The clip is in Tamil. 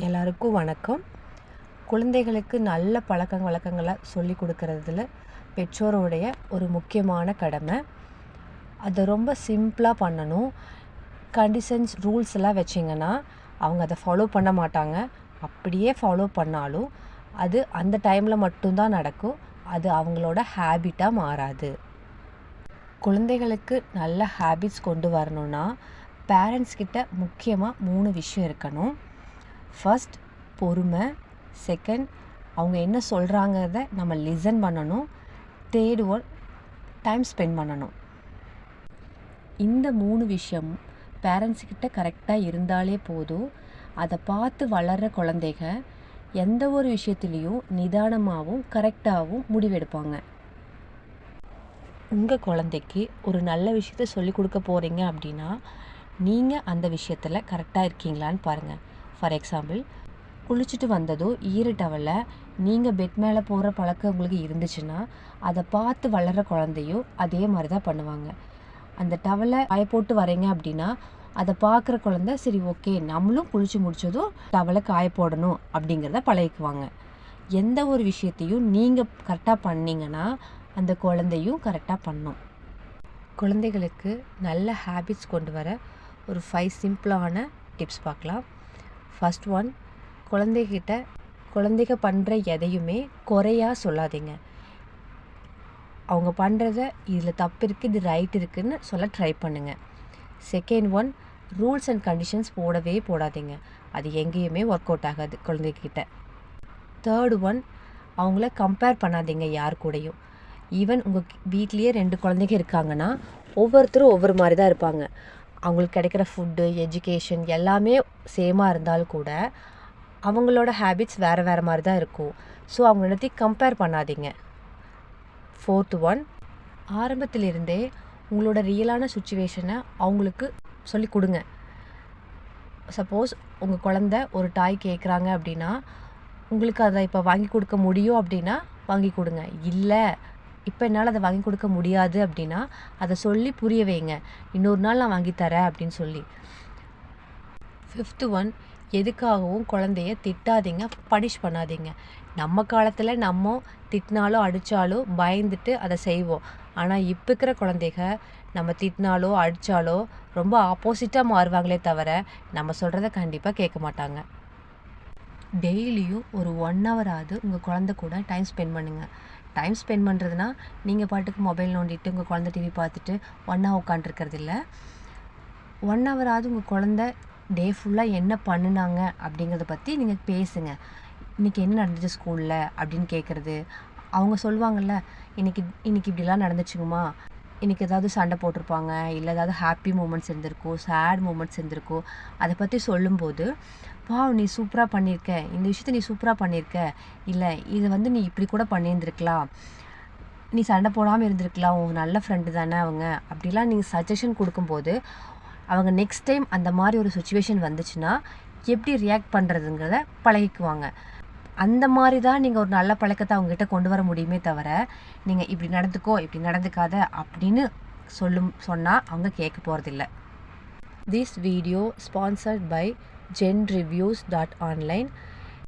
எல்லாருக்கும் வணக்கம். குழந்தைகளுக்கு நல்ல பழக்க வழக்கங்களை சொல்லி கொடுக்கறதுல பெற்றோருடைய ஒரு முக்கியமான கடமை. அதை ரொம்ப சிம்பிளாக பண்ணணும். கண்டிஷன்ஸ் ரூல்ஸ் எல்லாம் வச்சிங்கன்னா அவங்க அதை ஃபாலோ பண்ண மாட்டாங்க. அப்படியே ஃபாலோ பண்ணாலும் அது அந்த டைமில் மட்டும்தான் நடக்கும். அது அவங்களோட ஹேபிட்டாக மாறாது. குழந்தைகளுக்கு நல்ல ஹேபிட்ஸ் கொண்டு வரணும்னா பேரண்ட்ஸ் கிட்ட முக்கியமாக 3 விஷயம் இருக்கணும். ஃபர்ஸ்ட் பொறுமை, செகண்ட் அவங்க என்ன சொல்கிறாங்கிறத நம்ம லிசன் பண்ணணும், தேர்ட் ஒன் டைம் ஸ்பெண்ட் பண்ணணும். இந்த 3 விஷயம் பேரண்ட்ஸ் கிட்ட கரெக்டாக இருந்தாலே போதும். அதை பார்த்து வளர்கிற குழந்தைங்க எந்த ஒரு விஷயத்துலேயும் நிதானமாகவும் கரெக்டாகவும் முடிவெடுப்பாங்க. உங்கள் குழந்தைக்கு ஒரு நல்ல விஷயத்த சொல்லி கொடுக்க போகிறீங்க அப்படின்னா நீங்கள் அந்த விஷயத்தில் கரெக்டாக இருக்கீங்களான்னு பாருங்கள். ஃபார் எக்ஸாம்பிள், குளிச்சுட்டு வந்ததோ ஈர டவலை நீங்கள் பெட் மேலே போகிற பழக்கம் உங்களுக்கு இருந்துச்சுன்னா அதை பார்த்து வளர்கிற குழந்தையும் அதே மாதிரி தான் பண்ணுவாங்க. அந்த டவலை காய போட்டு வரீங்க அப்படின்னா அதை பார்க்குற குழந்தை சரி ஓகே நம்மளும் குளிச்சு முடிச்சதும் டவலை காய போடணும் அப்படிங்கிறத பழகிக்குவாங்க. எந்த ஒரு விஷயத்தையும் நீங்கள் கரெக்டாக பண்ணிங்கன்னா அந்த குழந்தையும் கரெக்டாக பண்ணும். குழந்தைகளுக்கு நல்ல ஹேபிட்ஸ் கொண்டு வர ஒரு 5 சிம்பிளான டிப்ஸ் பார்க்கலாம். ஃபர்ஸ்ட் ஒன், குழந்தைங்க பண்ணுற எதையுமே குறையாக சொல்லாதீங்க. அவங்க பண்ணுறத இதில் தப்பு இருக்குது, இது ரைட் இருக்குதுன்னு சொல்ல ட்ரை பண்ணுங்கள். Second one, rules and conditions போடவே போடாதீங்க. அது எங்கேயுமே ஒர்க் அவுட் ஆகாது குழந்தைகிட்ட. தேர்ட் ஒன், அவங்கள கம்பேர் பண்ணாதீங்க யார் கூடயும். ஈவன் உங்கள் வீட்லேயே 2 குழந்தைங்க இருக்காங்கன்னா ஒவ்வொருத்தரும் ஒவ்வொரு மாதிரி தான் இருப்பாங்க. அவங்களுக்கு கிடைக்கிற ஃபுட்டு, எஜுகேஷன் எல்லாமே சேமாக இருந்தாலும் கூட அவங்களோட ஹேபிட்ஸ் வேறு மாதிரி தான் இருக்கும். ஸோ அவங்க எல்லாத்தையும் கம்பேர் பண்ணாதீங்க. ஃபோர்த் ஒன், ஆரம்பத்திலிருந்தே உங்களோட ரியலான சுச்சுவேஷனை அவங்களுக்கு சொல்லி கொடுங்க. சப்போஸ் உங்கள் குழந்தை ஒரு டாய் கேட்குறாங்க அப்படின்னா உங்களுக்கு அதை இப்போ வாங்கி கொடுக்க முடியும் அப்படின்னா வாங்கி கொடுங்க. இல்லை இப்போ என்னால் அதை வாங்கி கொடுக்க முடியாது அப்படின்னா அதை சொல்லி புரிய வைங்க. இன்னொரு நாள் நான் வாங்கி தரேன் அப்படின்னு சொல்லி. ஃபிஃப்த்து ஒன், எதுக்காகவும் குழந்தைய திட்டாதீங்க, பனிஷ் பண்ணாதீங்க. நம்ம காலத்தில் நம்ம திட்டினாலோ அடித்தாலோ பயந்துட்டு அதை செய்வோம். ஆனால் இப்போ இருக்கிற குழந்தைங்க நம்ம திட்டினாலோ அடித்தாலோ ரொம்ப ஆப்போசிட்டாக மாறுவாங்களே தவிர நம்ம சொல்கிறத கண்டிப்பாக கேட்க மாட்டாங்க. டெய்லியும் ஒரு 1 ஹவராவது உங்கள் குழந்தை கூட டைம் ஸ்பெண்ட் பண்ணுங்கள். டைம் ஸ்பெண்ட் பண்ணுறதுனா நீங்கள் பாட்டுக்கு மொபைல் நோண்டிட்டு உங்கள் குழந்தை டிவி பார்த்துட்டு 1 ஹவர் உட்காண்ட்ருக்கிறது இல்லை. 1 ஹவராவது உங்கள் குழந்தை டே ஃபுல்லாக என்ன பண்ணினாங்க அப்படிங்கிறத பற்றி நீங்கள் பேசுங்க. இன்றைக்கி என்ன நடந்துச்சு ஸ்கூலில் அப்படின்னு கேட்குறது. அவங்க சொல்லுவாங்கள்ல, இன்றைக்கி இப்படிலாம் நடந்துச்சுங்கம்மா, இன்றைக்கி ஏதாவது சண்டை போட்டிருப்பாங்க, இல்லை ஏதாவது ஹாப்பி மூமெண்ட்ஸ் இருந்திருக்கும், சேட் மூமெண்ட்ஸ் இருந்திருக்கும். அதை பற்றி சொல்லும்போது நீ சூப்பராக பண்ணியிருக்க, இந்த விஷயத்த நீ சூப்பராக பண்ணியிருக்க, இல்லை இது நீ இப்படி கூட பண்ணியிருந்துருக்கலாம், நீ சண்டை போடாமல் இருந்திருக்கலாம், உங்கள் நல்ல ஃப்ரெண்டு தானே அவங்க, அப்படிலாம் நீங்கள் சஜஷன் கொடுக்கும்போது அவங்க நெக்ஸ்ட் டைம் அந்த மாதிரி ஒரு சுச்சுவேஷன் வந்துச்சுன்னா எப்படி ரியாக்ட் பண்ணுறதுங்கிறத பழகிக்குவாங்க. அந்த மாதிரி தான் நீங்கள் ஒரு நல்ல பழக்கத்தை அவங்ககிட்ட கொண்டு வர முடியுமே தவிர நீங்கள் இப்படி நடந்துக்கோ இப்படி நடந்துக்காத அப்படின்னு சொன்னால் அவங்க கேட்க போகிறதில்ல. This video sponsored by genreviews.online.